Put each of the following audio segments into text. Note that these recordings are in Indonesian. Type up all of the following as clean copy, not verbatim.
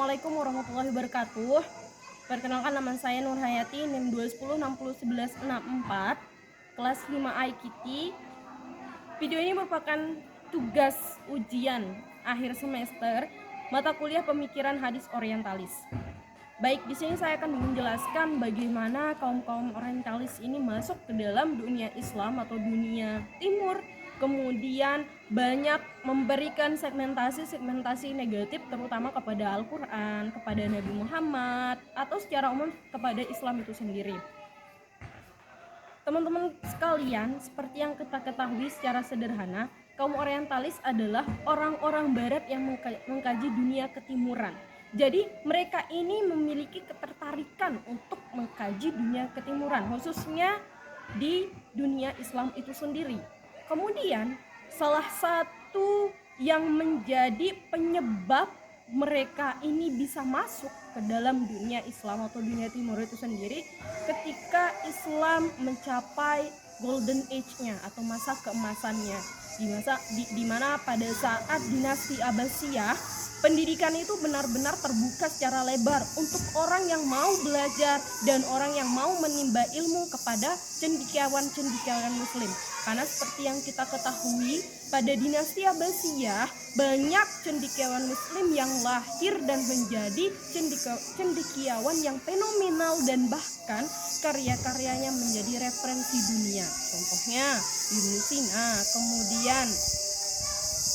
Assalamualaikum warahmatullahi wabarakatuh. Perkenalkan, nama saya Nur Hayati, NIM 210601164, kelas 5 IKT. Video ini merupakan tugas ujian akhir semester mata kuliah Pemikiran Hadis Orientalis. Baik, di sini saya akan menjelaskan bagaimana kaum orientalis ini masuk ke dalam dunia Islam atau dunia Timur, kemudian banyak memberikan segmentasi negatif terutama kepada Al-Quran, kepada Nabi Muhammad, atau secara umum kepada Islam itu sendiri. Teman-teman sekalian, seperti yang kita ketahui secara sederhana, kaum orientalis adalah orang-orang barat yang mengkaji dunia ketimuran. Jadi mereka ini memiliki ketertarikan untuk mengkaji dunia ketimuran, khususnya di dunia Islam itu sendiri. Kemudian salah satu yang menjadi penyebab mereka ini bisa masuk ke dalam dunia Islam atau dunia Timur itu sendiri ketika Islam mencapai golden age-nya atau masa keemasannya, di mana pada saat dinasti Abbasiyah pendidikan itu benar-benar terbuka secara lebar untuk orang yang mau belajar dan orang yang mau menimba ilmu kepada cendekiawan-cendekiawan muslim. Karena seperti yang kita ketahui, pada dinasti Abbasiyah banyak cendekiawan muslim yang lahir dan menjadi cendekiawan yang fenomenal dan bahkan karya-karyanya menjadi referensi dunia. Contohnya Ibnu Sina, kemudian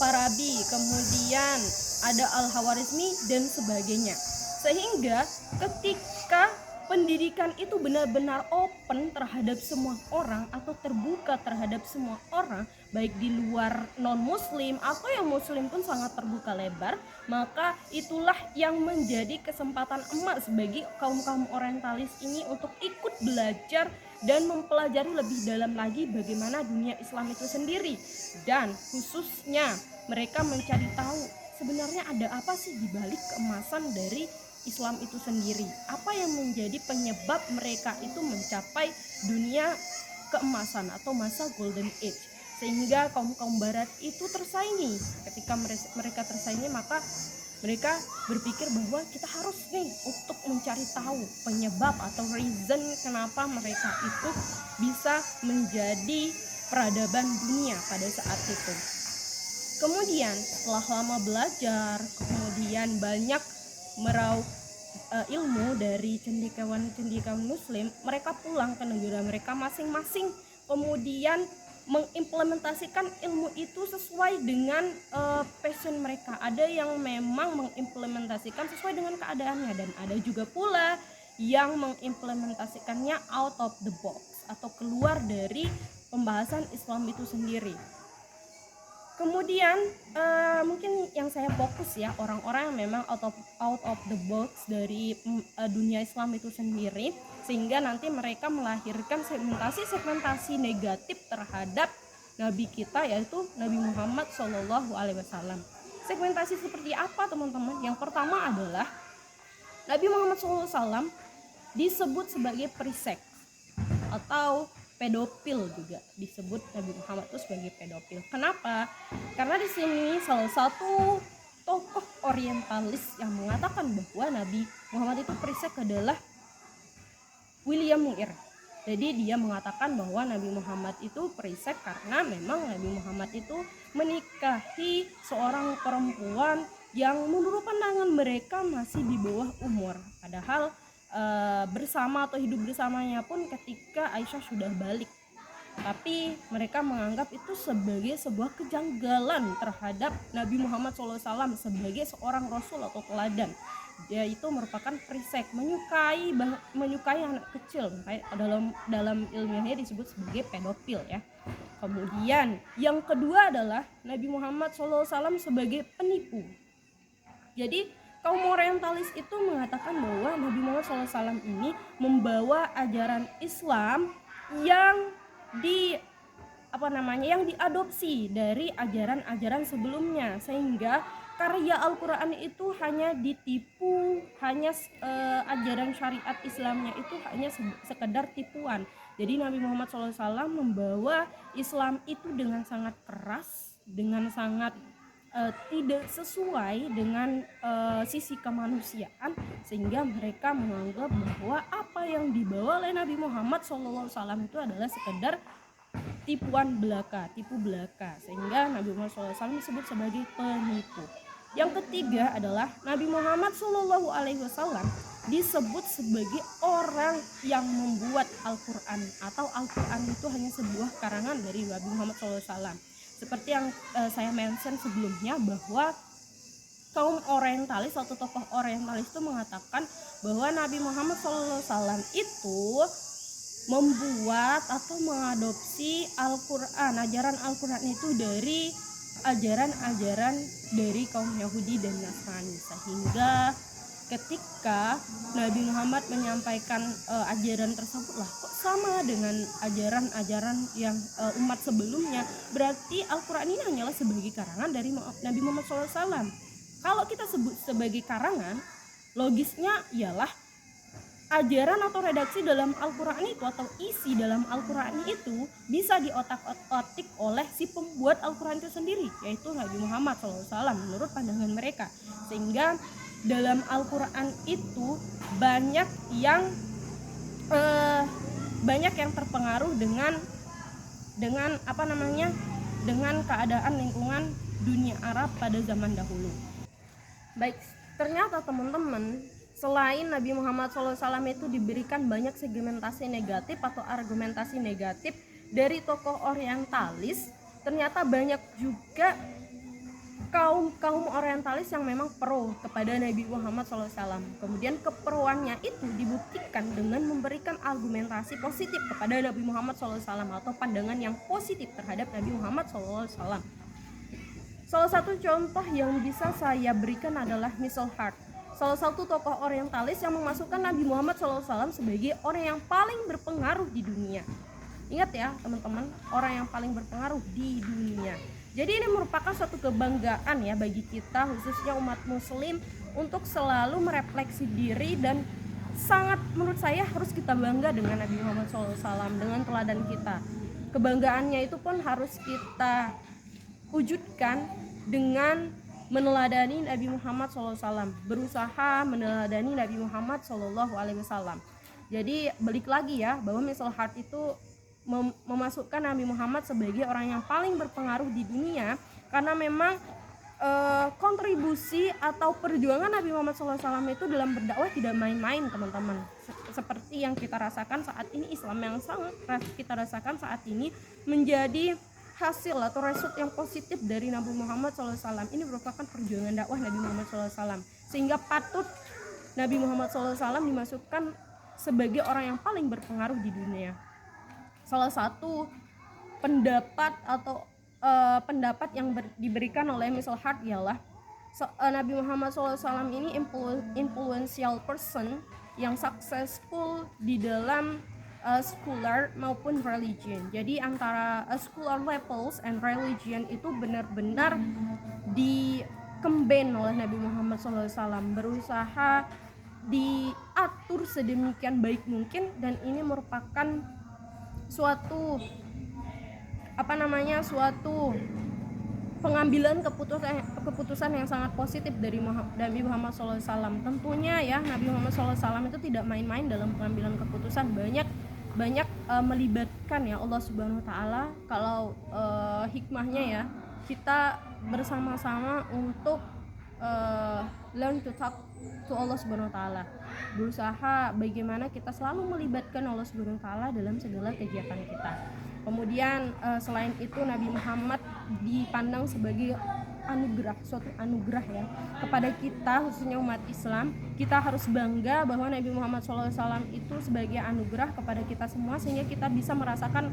Farabi, kemudian ada Al-Hawarizmi dan sebagainya. Sehingga ketika pendidikan itu benar-benar open terhadap semua orang atau terbuka terhadap semua orang, baik di luar non-muslim atau yang muslim pun sangat terbuka lebar, maka itulah yang menjadi kesempatan emas bagi kaum orientalis ini untuk ikut belajar dan mempelajari lebih dalam lagi bagaimana dunia Islam itu sendiri. Dan khususnya mereka mencari tahu sebenarnya ada apa sih di balik keemasan dari Islam itu sendiri. Apa yang menjadi penyebab mereka itu mencapai dunia keemasan atau masa golden age, sehingga kaum barat itu tersaingi. Ketika mereka tersaingi, maka mereka berpikir bahwa kita harus nih untuk mencari tahu penyebab atau reason kenapa mereka itu bisa menjadi peradaban dunia pada saat itu. Kemudian setelah lama belajar, kemudian banyak meraup ilmu dari cendekiawan muslim, mereka pulang ke negara mereka masing-masing, kemudian mengimplementasikan ilmu itu sesuai dengan passion mereka. Ada yang memang mengimplementasikan sesuai dengan keadaannya, dan ada juga pula yang mengimplementasikannya out of the box atau keluar dari pembahasan Islam itu sendiri. Kemudian mungkin yang saya fokus ya, orang-orang yang memang out of the box dari dunia Islam itu sendiri, sehingga nanti mereka melahirkan segmentasi negatif terhadap Nabi kita, yaitu Nabi Muhammad SAW. Segmentasi seperti apa teman-teman? Yang pertama adalah Nabi Muhammad SAW disebut sebagai perisek atau pedofil, juga disebut Nabi Muhammad itu sebagai pedofil. Kenapa? Karena di sini salah satu tokoh orientalis yang mengatakan bahwa Nabi Muhammad itu perisek adalah William Muir. Jadi dia mengatakan bahwa Nabi Muhammad itu perisek karena memang Nabi Muhammad itu menikahi seorang perempuan yang menurut pandangan mereka masih di bawah umur. Padahal bersama atau hidup bersamanya pun ketika Aisyah sudah balik. Tapi mereka menganggap itu sebagai sebuah kejanggalan terhadap Nabi Muhammad SAW sebagai seorang rasul atau teladan. Dia itu merupakan perisek, menyukai anak kecil, dalam ilmiahnya disebut sebagai pedofil ya. Kemudian yang kedua adalah Nabi Muhammad SAW sebagai penipu. Jadi kaum orientalis itu mengatakan bahwa Nabi Muhammad SAW ini membawa ajaran Islam yang diadopsi dari ajaran-ajaran sebelumnya, sehingga karya Al-Quran itu hanya ditipu, ajaran syariat Islamnya itu hanya sekedar tipuan. Jadi Nabi Muhammad SAW membawa Islam itu dengan sangat keras, dengan sangat tidak sesuai dengan sisi kemanusiaan, sehingga mereka menganggap bahwa apa yang dibawa oleh Nabi Muhammad SAW itu adalah sekedar tipu belaka, sehingga Nabi Muhammad SAW disebut sebagai penipu. Yang ketiga adalah Nabi Muhammad SAW disebut sebagai orang yang membuat Al-Quran, atau Al-Quran itu hanya sebuah karangan dari Nabi Muhammad SAW. Seperti yang saya mention sebelumnya, bahwa kaum orientalis atau tokoh orientalis itu mengatakan bahwa Nabi Muhammad SAW itu membuat atau mengadopsi Al-Quran, ajaran Al-Quran itu dari ajaran-ajaran dari kaum Yahudi dan Nasrani, sehingga ketika Nabi Muhammad menyampaikan ajaran tersebut, lah kok sama dengan ajaran-ajaran yang umat sebelumnya, berarti Al-Quran ini hanyalah sebagai karangan dari Nabi Muhammad SAW. Kalau kita sebut sebagai karangan, logisnya ialah ajaran atau redaksi dalam Al-Quran itu, atau isi dalam Al-Quran itu bisa diotak-atik oleh si pembuat Al-Quran itu sendiri, yaitu Nabi Muhammad SAW menurut pandangan mereka. Sehingga dalam Al-Quran itu banyak yang terpengaruh dengan dengan keadaan lingkungan dunia Arab pada zaman dahulu. Baik, ternyata teman-teman, selain Nabi Muhammad SAW itu diberikan banyak segmentasi negatif atau argumentasi negatif dari tokoh orientalis, ternyata banyak juga kaum orientalis yang memang pro kepada Nabi Muhammad SAW. Kemudian keperoannya itu dibuktikan dengan memberikan argumentasi positif kepada Nabi Muhammad SAW atau pandangan yang positif terhadap Nabi Muhammad SAW. Salah satu contoh yang bisa saya berikan adalah Michael Hart, salah satu tokoh orientalis yang memasukkan Nabi Muhammad SAW sebagai orang yang paling berpengaruh di dunia. Ingat ya teman-teman, orang yang paling berpengaruh di dunia. Jadi ini merupakan suatu kebanggaan ya bagi kita, khususnya umat muslim, untuk selalu merefleksi diri, dan sangat menurut saya harus kita bangga dengan Nabi Muhammad SAW, dengan teladan kita. Kebanggaannya itu pun harus kita wujudkan dengan meneladani Nabi Muhammad SAW, berusaha meneladani Nabi Muhammad SAW. Jadi balik lagi ya, bahwa Michael Hart itu memasukkan Nabi Muhammad sebagai orang yang paling berpengaruh di dunia, karena memang kontribusi atau perjuangan Nabi Muhammad SAW itu dalam berdakwah tidak main-main teman-teman. Seperti yang kita rasakan saat ini, Islam yang sangat kita rasakan saat ini menjadi hasil atau result yang positif dari Nabi Muhammad SAW. Ini merupakan perjuangan dakwah Nabi Muhammad SAW, sehingga patut Nabi Muhammad SAW dimasukkan sebagai orang yang paling berpengaruh di dunia. Salah satu pendapat atau pendapat yang diberikan oleh Michael Hart ialah Nabi Muhammad SAW ini influential person yang successful di dalam scholar maupun religion. Jadi antara scholar levels and religion itu benar-benar dikemben oleh Nabi Muhammad SAW, berusaha diatur sedemikian baik mungkin, dan ini merupakan suatu pengambilan keputusan yang sangat positif dari Nabi Muhammad SAW. Tentunya ya, Nabi Muhammad SAW itu tidak main-main dalam pengambilan keputusan, banyak melibatkan ya Allah Subhanahu Wa Taala. Kalau hikmahnya ya, kita bersama-sama untuk learn to talk to Allah Subhanahu Wa Taala, berusaha bagaimana kita selalu melibatkan Allah Subhanahu Wa Taala dalam segala kegiatan kita. Kemudian selain itu Nabi Muhammad dipandang sebagai suatu anugerah ya kepada kita, khususnya umat Islam. Kita harus bangga bahwa Nabi Muhammad SAW itu sebagai anugerah kepada kita semua, sehingga kita bisa merasakan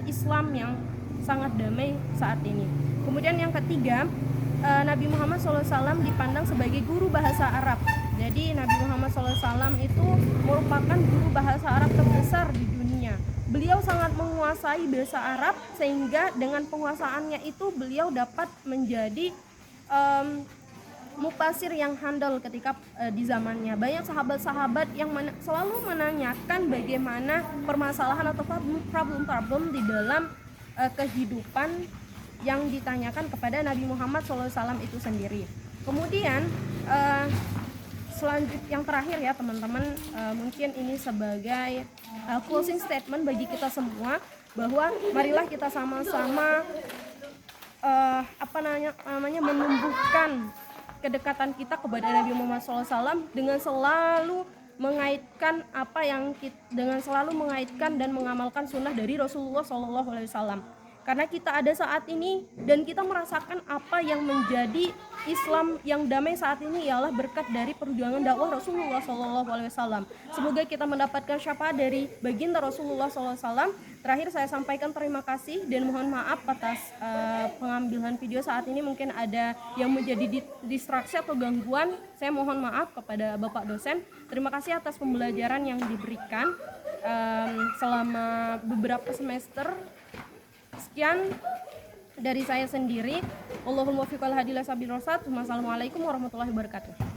Islam yang sangat damai saat ini. Kemudian yang ketiga, Nabi Muhammad SAW dipandang sebagai guru bahasa Arab. Jadi Nabi Muhammad SAW itu merupakan guru bahasa Arab terbesar di dunia. Beliau sangat menguasai bahasa Arab, sehingga dengan penguasaannya itu beliau dapat menjadi mufasir yang handal ketika di zamannya. Banyak sahabat-sahabat yang selalu menanyakan bagaimana permasalahan atau problem di dalam kehidupan yang ditanyakan kepada Nabi Muhammad SAW itu sendiri. Kemudian selanjutnya yang terakhir ya teman-teman, mungkin ini sebagai closing statement bagi kita semua, bahwa marilah kita sama-sama menumbuhkan kedekatan kita kepada Nabi Muhammad SAW dengan selalu mengaitkan dan mengamalkan sunnah dari Rasulullah SAW. Karena kita ada saat ini dan kita merasakan apa yang menjadi Islam yang damai saat ini ialah berkat dari perjuangan dakwah Rasulullah SAW. Semoga kita mendapatkan syafaat dari baginda Rasulullah SAW. Terakhir saya sampaikan terima kasih dan mohon maaf atas pengambilan video saat ini mungkin ada yang menjadi distraksi atau gangguan. Saya mohon maaf kepada Bapak dosen. Terima kasih atas pembelajaran yang diberikan selama beberapa semester. Sekian dari saya sendiri. Allahumma fiqhal hadilah sabil rosad. Wassalamualaikum warahmatullahi wabarakatuh.